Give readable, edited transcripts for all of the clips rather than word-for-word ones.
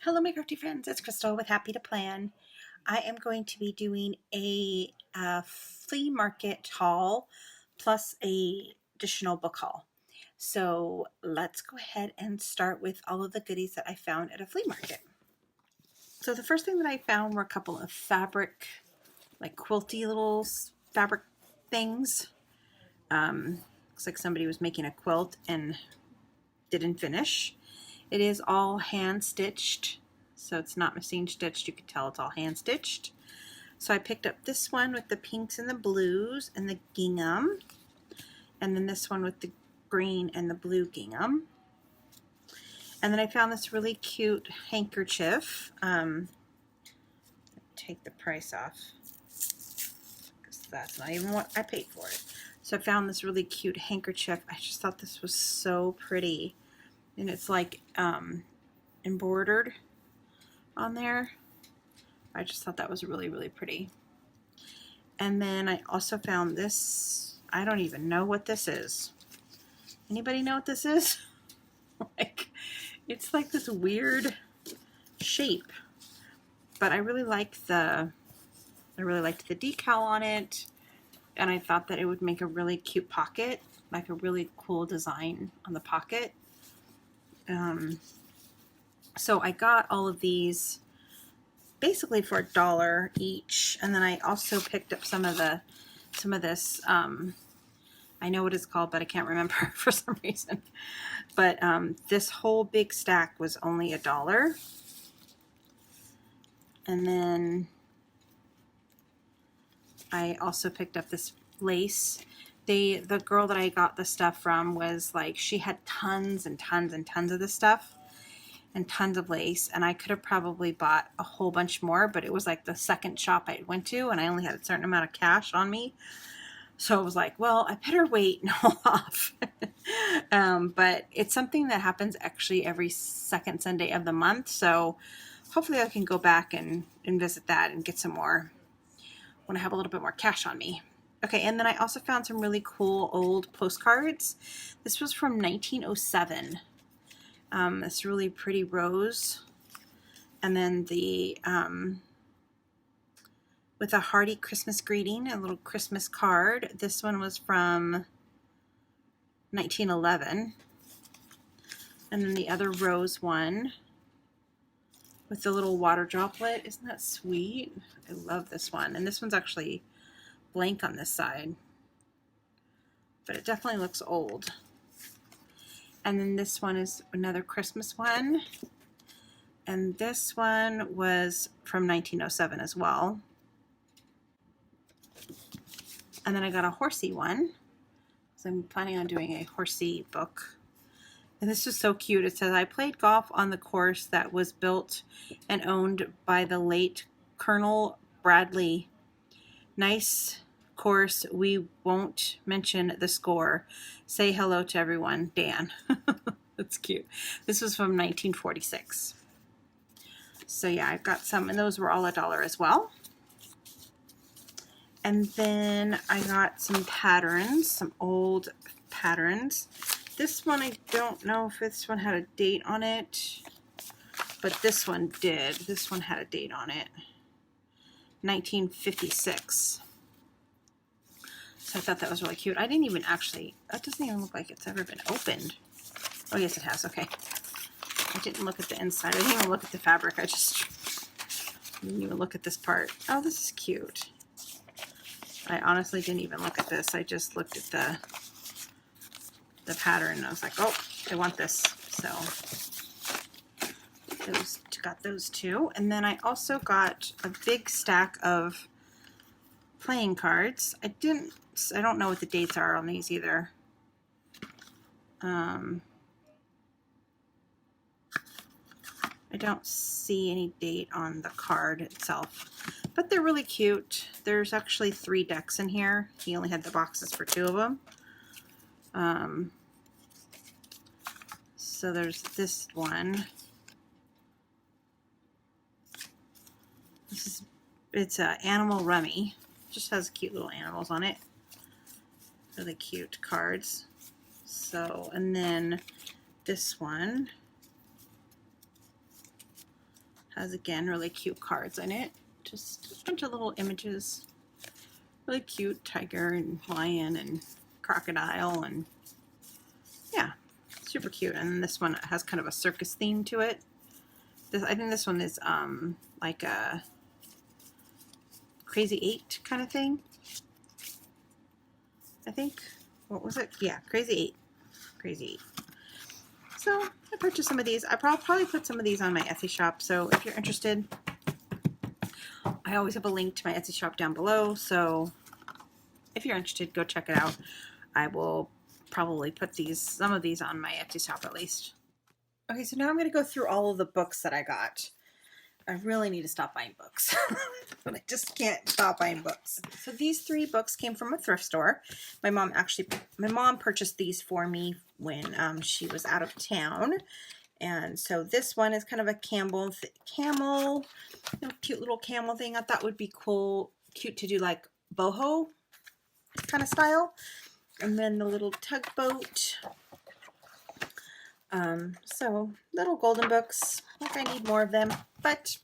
Hello, my crafty friends. It's Crystal with Happy to Plan. I am going to be doing a flea market haul plus a additional book haul. So let's go ahead and start with all of the goodies that I found at a flea market. So the first thing that I found were a couple of fabric, like quilty little fabric things. Looks like somebody was making a quilt and didn't finish. It is all hand stitched, so it's not machine stitched. You can tell it's all hand stitched. So I picked up this one with the pinks and the blues and the gingham, and then this one with the green and the blue gingham. And then I found this really cute handkerchief. Take the price off because that's not even what I paid for it. So I found this really cute handkerchief. I just thought this was so pretty. And it's like embroidered on there. I just thought that was really, really pretty. And then I also found this. I don't even know what this is. Anybody know what this is? It's like this weird shape. But I really liked the decal on it. And I thought that it would make a really cute pocket, like a really cool design on the pocket. So I got all of these basically for $1 each, and then I also picked up some of this. I know what it's called, but I can't remember for some reason. But this whole big stack was only $1, and then I also picked up this lace. The girl that I got the stuff from was like, she had tons and tons and tons of this stuff and tons of lace, and I could have probably bought a whole bunch more, but it was like the second shop I went to and I only had a certain amount of cash on me. So I was like, well, I better wait and hold off. But it's something that happens actually every second Sunday of the month, so hopefully I can go back and visit that and get some more when I have a little bit more cash on me. Okay, and then I also found some really cool old postcards. This was from 1907. This really pretty rose. And then the, with a hearty Christmas greeting, a little Christmas card. This one was from 1911. And then the other rose one with the little water droplet. Isn't that sweet? I love this one. And this one's actually blank on this side, but it definitely looks old. And then this one is another Christmas one, and this one was from 1907 as well. And then I got a horsey one, so I'm planning on doing a horsey book. And this is so cute. It says, I played golf on the course that was built and owned by the late Colonel Bradley. Nice course. We won't mention the score. Say hello to everyone, Dan. That's cute. This was from 1946. So yeah, I've got some, and those were all $1 as well. And then I got some patterns, some old patterns. This one, I don't know if this one had a date on it, but this one did. This one had a date on it. 1956. So I thought that was really cute. I didn't even actually, that doesn't even look like it's ever been opened. Oh yes, it has. Okay. I didn't look at the inside. I didn't even look at the fabric. I just didn't even look at this part. Oh, this is cute. I honestly didn't even look at this. I just looked at the pattern and I was like, oh, I want this. So got those two. And then I also got a big stack of playing cards. I don't know what the dates are on these either. I don't see any date on the card itself, but they're really cute. There's actually 3 decks in here. He only had the boxes for 2 of them. So there's this one. It's a animal rummy. Just has cute little animals on it. Really cute cards. So, and then this one Has, again, really cute cards in it. Just a bunch of little images. Really cute tiger and lion and crocodile, and yeah, super cute. And then this one has kind of a circus theme to it. I think this one is like a Crazy 8 kind of thing. I think. What was it? Yeah, Crazy 8. Crazy 8. So I purchased some of these. I probably put some of these on my Etsy shop. So if you're interested, I always have a link to my Etsy shop down below. So if you're interested, go check it out. I will probably put some of these on my Etsy shop at least. Okay, so now I'm going to go through all of the books that I got. I really need to stop buying books, but I just can't stop buying books. So these 3 books came from a thrift store. My mom purchased these for me when she was out of town. And so this one is kind of a camel, cute little camel thing. I thought would be cute to do like boho kind of style. And then the little tugboat. So little golden books, like I need more of them, but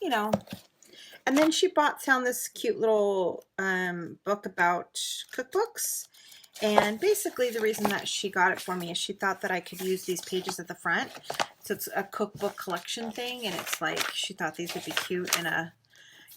you know. And then she found this cute little book about cookbooks, and basically the reason that she got it for me is she thought that I could use these pages at the front. So it's a cookbook collection thing, and it's like she thought these would be cute in a,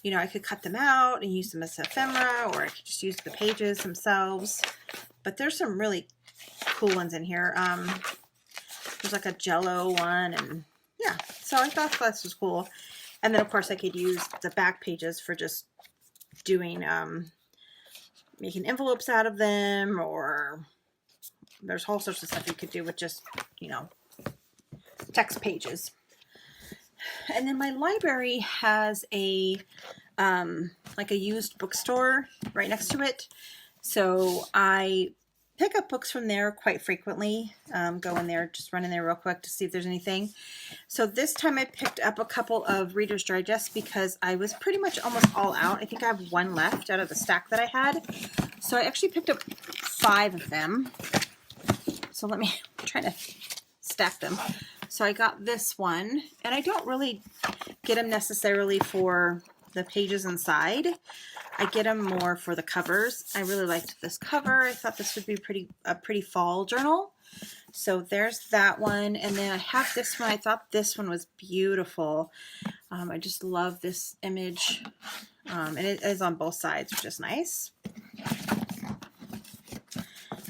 you know, I could cut them out and use them as ephemera, or I could just use the pages themselves. But there's some really cool ones in here. There's like a Jello one, and yeah, so I thought this was cool. And then of course I could use the back pages for just doing, making envelopes out of them, or there's all sorts of stuff you could do with just, you know, text pages. And then my library has a, like a used bookstore right next to it. So I pick up books from there quite frequently. Go in there, just run in there real quick to see if there's anything. So this time I picked up a couple of Reader's Digest because I was pretty much almost all out. I think I have one left out of the stack that I had. So I actually picked up 5 of them. So let me try to stack them. So I got this one, and I don't really get them necessarily for the pages inside. I get them more for the covers. I really liked this cover. I thought this would be a pretty fall journal. So there's that one. And then I have this one. I thought this one was beautiful. I just love this image. And it is on both sides, which is nice.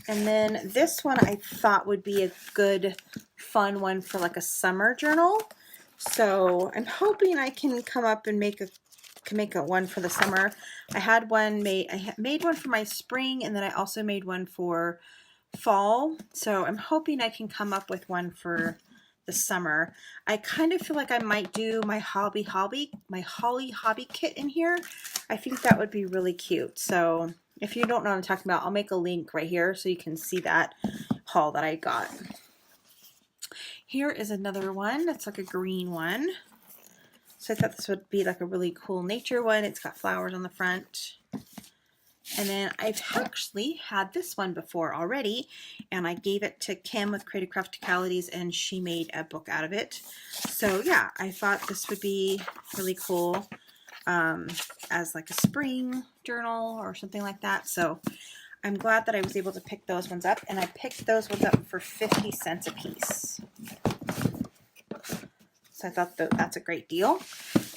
And then this one I thought would be a good, fun one for like a summer journal. So I'm hoping I can come up and make a one for the summer. I had one made. I made one for my spring, and then I also made one for fall. So I'm hoping I can come up with one for the summer. I kind of feel like I might do my Holly Hobby kit in here. I think that would be really cute. So if you don't know what I'm talking about, I'll make a link right here so you can see that haul that I got. Here is another one. That's like a green one. So I thought this would be like a really cool nature one. It's got flowers on the front. And then I've actually had this one before already, and I gave it to Kim with Creative Practicalities, and she made a book out of it. So yeah, I thought this would be really cool as like a spring journal or something like that. So I'm glad that I was able to pick those ones up, and I picked those ones up for 50 cents a piece. So I thought that's a great deal.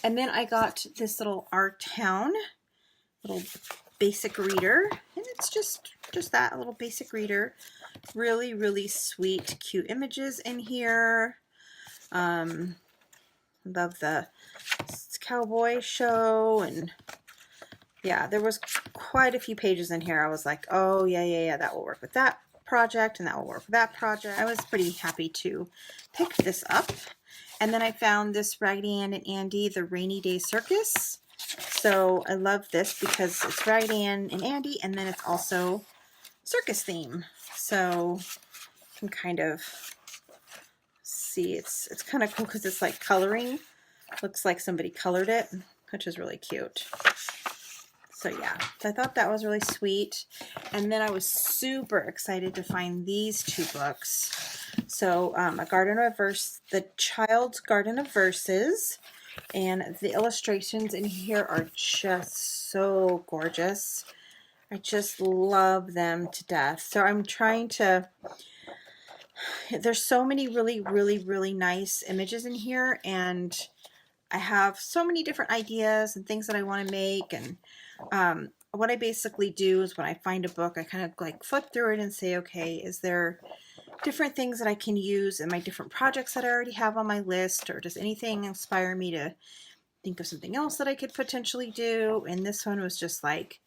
And then I got this little Our Town little basic reader, and it's just that, a little basic reader. Really, really sweet, cute images in here. Love the cowboy show, and yeah, there was quite a few pages in here. I was like, oh yeah, that will work with that project, and that will work with that project. I was pretty happy to pick this up. And then I found this Raggedy Ann and Andy, the Rainy Day Circus. So I love this because it's Raggedy Ann and Andy, and then it's also circus theme. So you can kind of see it's kind of cool because it's like coloring. Looks like somebody colored it, which is really cute. So yeah, so I thought that was really sweet. And then I was super excited to find these 2 books. So the Child's Garden of Verses, And the illustrations in here are just so gorgeous. I just love them to death. So I'm trying to, there's so many really nice images in here, and I have so many different ideas and things that I want to make. And what I basically do is when I find a book, I kind of like flip through it and say, okay, is there different things that I can use in my different projects that I already have on my list, or does anything inspire me to think of something else that I could potentially do? And this one was just like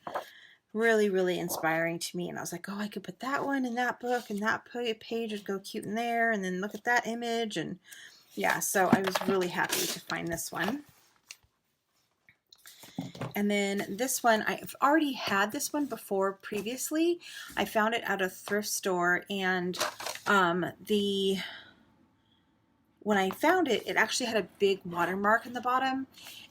really inspiring to me, and I was like, oh, I could put that one in that book, and that page would go cute in there, and then look at that image. And yeah, so I was really happy to find this one. And then this one, I've already had this one before previously. I found it at a thrift store, and when I found it, it actually had a big watermark in the bottom.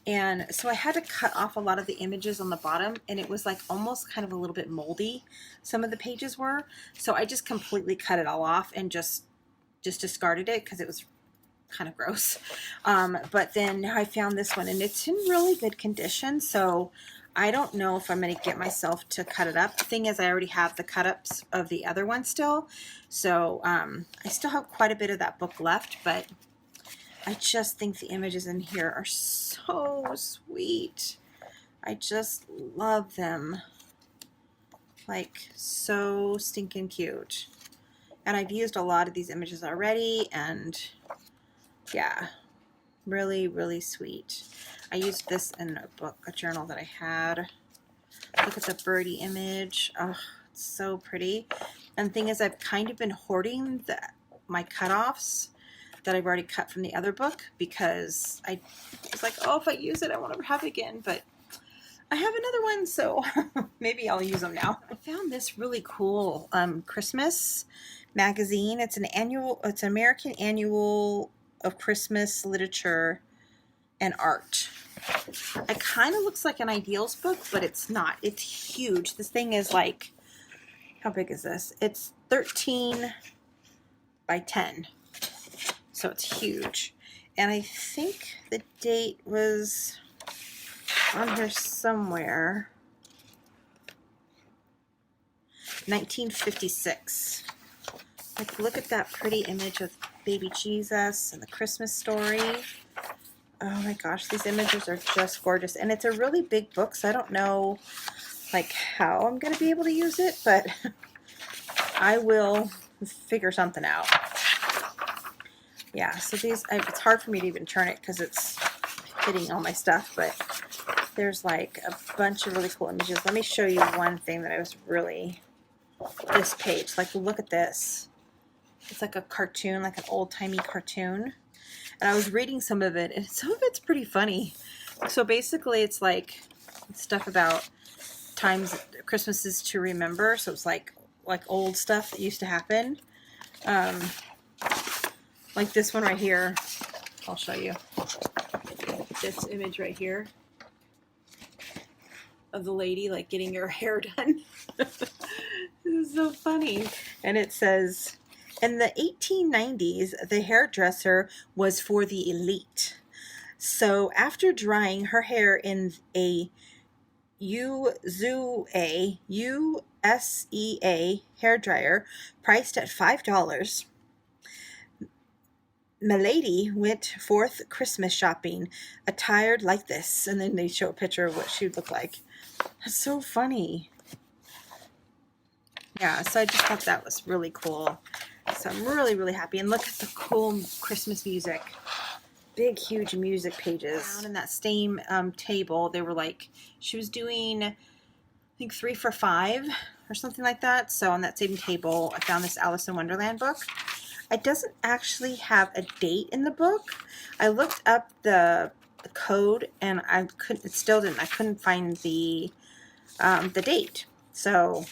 And so I had to cut off a lot of the images on the bottom, and it was like almost kind of a little bit moldy, some of the pages were. So I just completely cut it all off and just discarded it because it was kind of gross. But then I found this one, and it's in really good condition. So I don't know if I'm going to get myself to cut it up. The thing is, I already have the cut ups of the other one still. So I still have quite a bit of that book left, but I just think the images in here are so sweet. I just love them. Like, so stinking cute. And I've used a lot of these images already, and yeah, really sweet. I used this in a book, a journal that I had. Look at the birdie image. Oh, it's so pretty. And the thing is, I've kind of been hoarding my cutoffs that I've already cut from the other book, because I was like, oh, if I use it, I won't ever have it again. But I have another one, so maybe I'll use them now. I found this really cool Christmas magazine. It's an American annual of Christmas literature and art. It kind of looks like an ideals book, but it's not. It's huge. This thing is like, how big is this? It's 13 by 10. So it's huge. And I think the date was on here somewhere. 1956. Like, look at that pretty image of baby Jesus and the Christmas story. Oh my gosh, these images are just gorgeous. And it's a really big book, so I don't know like how I'm going to be able to use it, but I will figure something out. Yeah, so these, it's hard for me to even turn it because it's hitting all my stuff, but there's like a bunch of really cool images. Let me show you one thing that I was really, this page, like look at this. It's like a cartoon, like an old-timey cartoon. And I was reading some of it, and some of it's pretty funny. So basically it's like stuff about times, Christmases to remember. So it's like old stuff that used to happen. Like this one right here, I'll show you. This image right here of the lady like getting her hair done. This is so funny. And it says, in the 1890s, the hairdresser was for the elite. So after drying her hair in a USEA hairdryer priced at $5, Milady went forth Christmas shopping, attired like this. And then they show a picture of what she would look like. That's so funny. Yeah, so I just thought that was really cool. So I'm really happy. And look at the cool Christmas music. Big, huge music pages. Down in that same table, they were like, she was doing, I think 3 for $5 or something like that. So on that same table, I found this Alice in Wonderland book. It doesn't actually have a date in the book. I looked up the code, and I couldn't find the date. So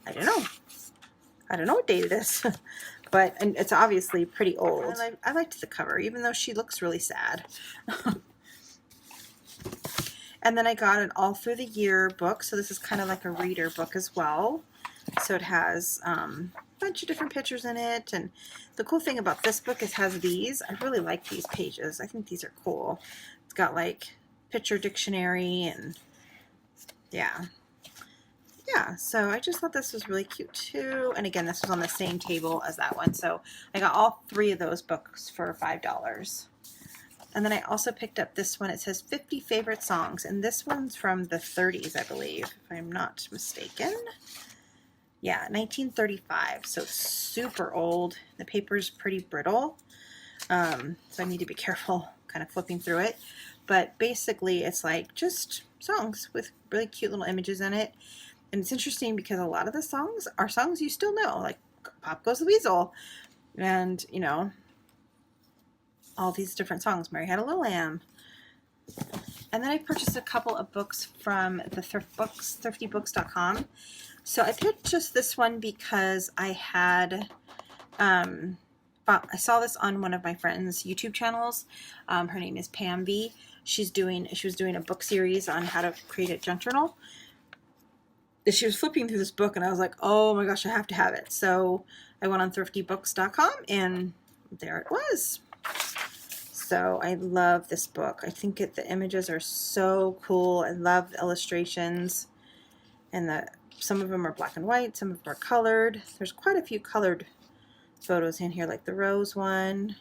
I don't know what date it is. But it's obviously pretty old. I liked the cover, even though she looks really sad. And then I got an all through the year book. So this is kind of like a reader book as well. So it has a bunch of different pictures in it. And the cool thing about this book is it has these. I really like these pages. I think these are cool. It's got like picture dictionary and yeah. So I just thought this was really cute too. And again, this was on the same table as that one. So I got all 3 of those books for $5. And then I also picked up this one. It says 50 favorite songs. And this one's from the 30s, I believe, if I'm not mistaken. Yeah, 1935. So it's super old. The paper's pretty brittle. So I need to be careful kind of flipping through it. But basically it's like just songs with really cute little images in it. And it's interesting because a lot of the songs are songs you still know, like Pop Goes the Weasel, and, you know, all these different songs. Mary Had a Little Lamb. And then I purchased a couple of books from the thriftybooks.com. So I purchased this one because I had, I saw this on one of my friend's YouTube channels. Her name is Pam V. She was doing a book series on how to create a junk journal. She was flipping through this book and I was like, oh my gosh, I have to have it. So I went on thriftybooks.com and there it was. So I love this book. I think the images are so cool. I love the illustrations, and some of them are black and white, some of them are colored. There's quite a few colored photos in here, like the rose one.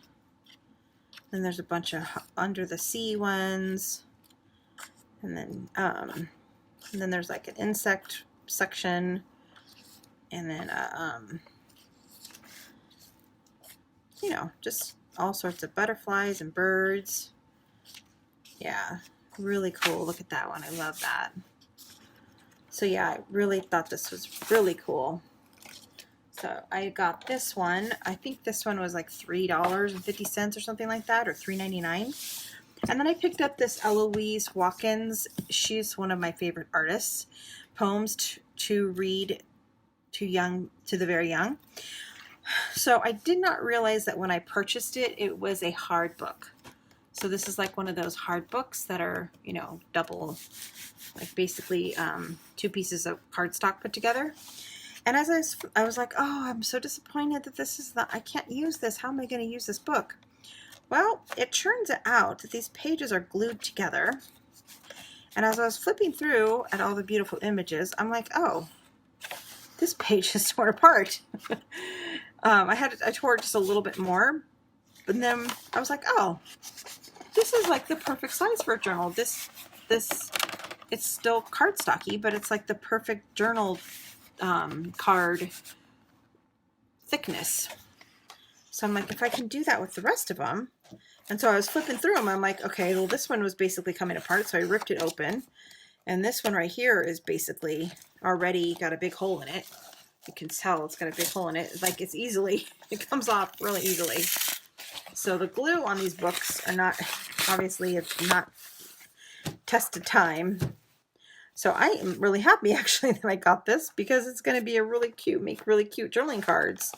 Then there's a bunch of under the sea ones. And then there's like an insect section, and then you know, just all sorts of butterflies and birds. Yeah, really cool. Look at that one. I love that. So yeah, I really thought this was really cool. So I got this one. I think this one was like $3.50 or something like that, or $3.99. And then I picked up this Eloise Watkins. She's one of my favorite artists. Poems to read to the very young. So I did not realize that when I purchased it, it was a hard book. So this is like one of those hard books that are, you know, double, like basically 2 pieces of cardstock put together. And as I was like, oh, I'm so disappointed that I can't use this. How am I going to use this book? Well, it turns out that these pages are glued together. And as I was flipping through at all the beautiful images, I'm like, oh, this page is torn apart. I tore it just a little bit more. But then I was like, oh, this is like the perfect size for a journal. This it's still cardstocky, but it's like the perfect journal card thickness. So I'm like, if I can do that with the rest of them. And so I was flipping through them. I'm like, okay, well, this one was basically coming apart. So I ripped it open. And this one right here is basically already got a big hole in it. You can tell it's got a big hole in it. Like it comes off really easily. So the glue on these books are not, obviously it's not tested time. So I am really happy actually that I got this, because it's going to be make really cute journaling cards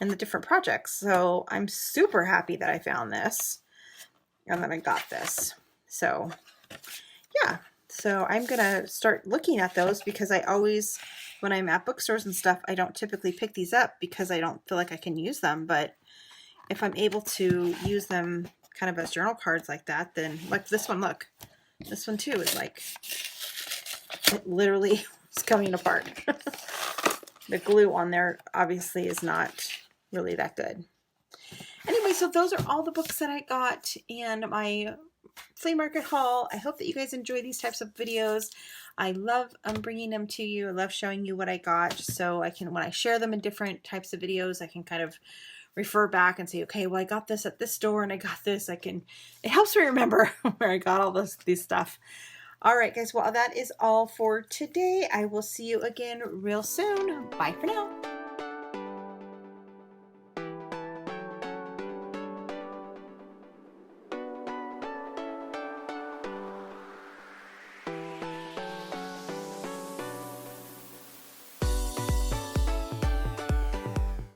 and the different projects. So I'm super happy that I found this and that I got this. So yeah, so I'm going to start looking at those, because I always, when I'm at bookstores and stuff, I don't typically pick these up because I don't feel like I can use them. But if I'm able to use them kind of as journal cards like that, then like this one, look, this one too is like, it literally is coming apart. The glue on there obviously is not really that good. Anyway, so those are all the books that I got and my flea market haul. I hope that you guys enjoy these types of videos. I love bringing them to you. I love showing you what I got, so I can, when I share them in different types of videos, I can kind of refer back and say, okay, well, I got this at this store and I got this. It helps me remember where I got all this stuff. All right, guys, well, that is all for today. I will see you again real soon. Bye for now.